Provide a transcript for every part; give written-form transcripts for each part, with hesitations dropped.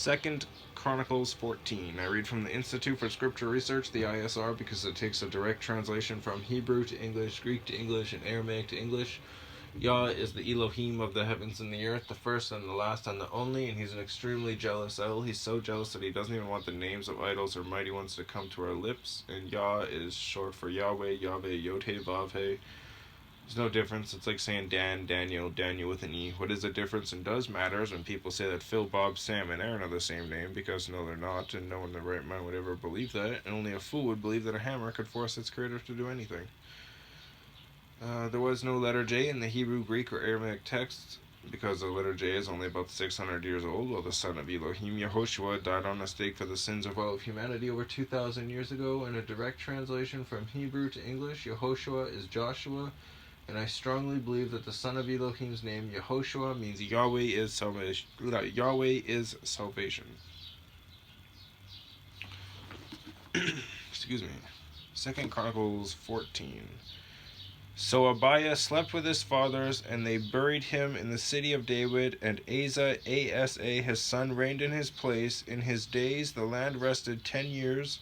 2Chronicles 14. I read from the Institute for Scripture Research, the ISR, because it takes a direct translation from Hebrew to English, Greek to English, and Aramaic to English. Yah is the Elohim of the heavens and the earth, the first and the last and the only, and he's an extremely jealous El. He's so jealous that he doesn't even want the names of idols or mighty ones to come to our lips. And Yah is short for Yahweh, Yahweh, Yod-He, Vav-He. There's no difference. It's like saying Dan, Daniel, Daniel with an E. What is the difference and does matter is when people say that Phil, Bob, Sam, and Aaron are the same name, because no, they're not, and no one in their right mind would ever believe that, and only a fool would believe that a hammer could force its creator to do anything. There was no letter J in the Hebrew, Greek, or Aramaic texts, because the letter J is only about 600 years old, while the son of Elohim, Yehoshua, died on a stake for the sins of all of humanity over 2,000 years ago. In a direct translation from Hebrew to English, Yehoshua is Joshua, and I strongly believe that the son of Elohim's name, Yehoshua, means Yahweh is salvation. Yahweh is salvation. Excuse me. 2Chronicles 14. So Abiah slept with his fathers, and they buried him in the city of David, and Asa, his son, reigned in his place. In his days the land rested 10 years,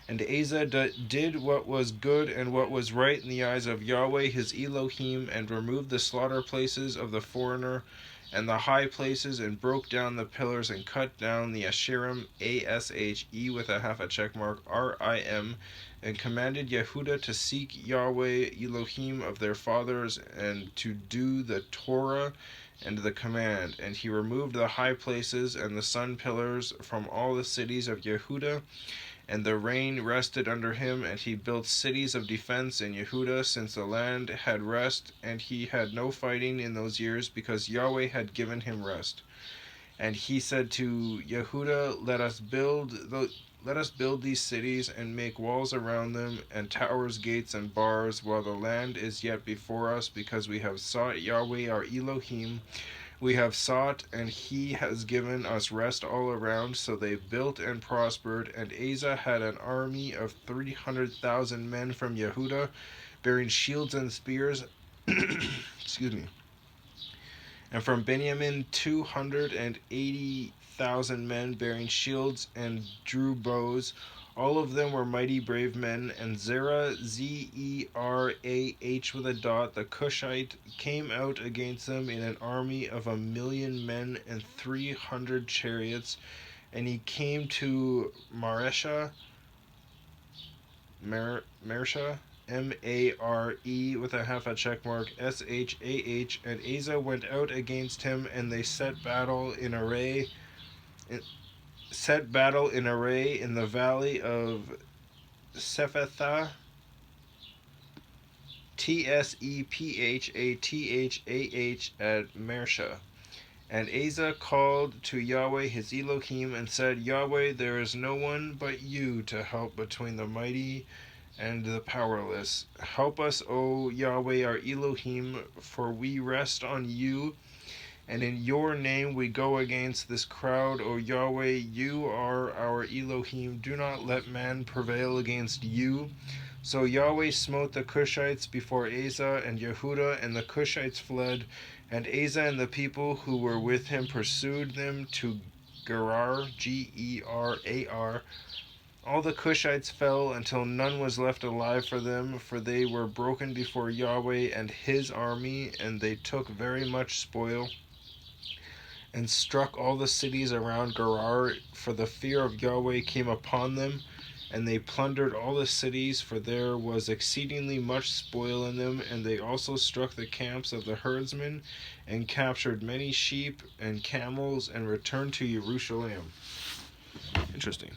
and Asa did what was good and what was right in the eyes of Yahweh his Elohim, and removed the slaughter places of the foreigner, and the high places, and broke down the pillars, and cut down the Asherim, A-S-H-E with a half a check mark, R-I-M, and commanded Yehudah to seek Yahweh Elohim of their fathers, and to do the Torah and the command. And he removed the high places and the sun pillars from all the cities of Yehudah, and the rain rested under him, and he built cities of defense in Yehudah, since the land had rest, and he had no fighting in those years, because Yahweh had given him rest. And he said to Yehudah, let us build these cities, and make walls around them, and towers, gates, and bars, while the land is yet before us, because we have sought Yahweh our Elohim. We have sought, and he has given us rest all around. So they built and prospered. And Asa had an army of 300,000 men from Yehudah, bearing shields and spears. Excuse me. And from Benjamin 280,000 men, bearing shields and drew bows. All of them were mighty brave men. And Zerah, Z-E-R-A-H with a dot, the Cushite, came out against them in an army of 1,000,000 men and 300 chariots. And he came to Maresha, M-A-R-E with a half a check mark, S-H-A-H, and Asa went out against him, and they set battle in array in the valley of Sephathah, T-S-E-P-H-A-T-H-A-H, at Mersha. And Asa called to Yahweh his Elohim and said, Yahweh, there is no one but you to help between the mighty and the powerless. Help us, O Yahweh our Elohim, for we rest on you, and in your name we go against this crowd. O Yahweh, you are our Elohim. Do not let man prevail against you. So Yahweh smote the Cushites before Asa and Yehudah, and the Cushites fled. And Asa and the people who were with him pursued them to Gerar, G-E-R-A-R. All the Cushites fell until none was left alive for them, for they were broken before Yahweh and his army, and they took very much spoil, and struck all the cities around Gerar, for the fear of Yahweh came upon them. And they plundered all the cities, for there was exceedingly much spoil in them. And they also struck the camps of the herdsmen, and captured many sheep and camels, and returned to Jerusalem. Interesting.